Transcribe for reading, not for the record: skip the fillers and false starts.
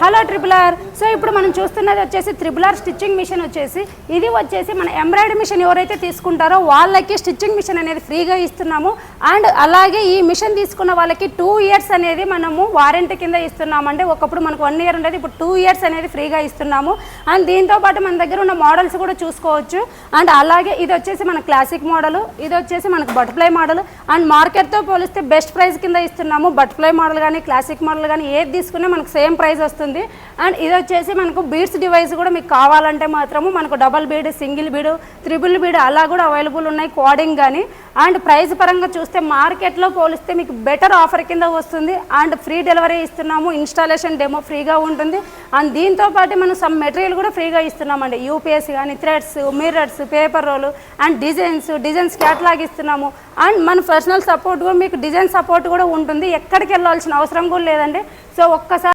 Hello triple R. So ఇప్పుడు మనం చూస్తున్నది వచ్చేసి త్రిపుల్ స్టిచ్చింగ్ మిషన్ వచ్చేసి ఇది వచ్చేసి మన ఎంబ్రాయిడరీ మిషన్ ఎవరైతే తీసుకుంటారో వాళ్ళకి స్టిచ్చింగ్ మిషన్ అనేది ఫ్రీగా ఇస్తున్నాము. అండ్ అలాగే ఈ మిషన్ తీసుకున్న వాళ్ళకి 2 years అనేది మనము వారంటీ కింద ఇస్తున్నాము. అంటే ఒకప్పుడు మనకు 1 year ఉండేది, ఇప్పుడు 2 years అనేది ఫ్రీగా ఇస్తున్నాము. అండ్ దీంతో పాటు మన దగ్గర ఉన్న మోడల్స్ కూడా చూసుకోవచ్చు. అండ్ అలాగే ఇది వచ్చేసి మన క్లాసిక్ మోడల్, ఇది వచ్చేసి మనకు బటర్ఫ్లై మోడల్. అండ్ మార్కెట్తో పోలిస్తే బెస్ట్ ప్రైస్ కింద ఇస్తున్నాము. బటర్ఫ్లై మోడల్ కానీ క్లాసిక్ మోడల్ కానీ ఏది తీసుకున్నా మనకు సేమ్ ప్రైస్ వస్తుంది. అండ్ ఇది వచ్చేసి మనకు బీడ్స్ డివైస్ కూడా మీకు కావాలంటే మాత్రము మనకు double bead, single bead, triple bead అలా కూడా అవైలబుల్ ఉన్నాయి, కోడింగ్ కానీ. అండ్ ప్రైస్ పరంగా చూస్తే మార్కెట్లో పోలిస్తే మీకు బెటర్ ఆఫర్ కింద వస్తుంది. అండ్ ఫ్రీ డెలివరీ ఇస్తున్నాము, ఇన్స్టాలేషన్ డెమో ఫ్రీగా ఉంటుంది. అండ్ దీంతో పాటు మనం సమ్ మెటీరియల్ కూడా ఫ్రీగా ఇస్తున్నామండి. యూపీఎస్ కానీ, threads, mirrors, paper role and designs catalogue ఇస్తున్నాము. అండ్ మన పర్సనల్ సపోర్ట్ కూడా మీకు డిజైన్ సపోర్ట్ కూడా ఉంటుంది. ఎక్కడికి వెళ్ళాల్సిన అవసరం కూడా లేదండి. సో ఒక్కసారి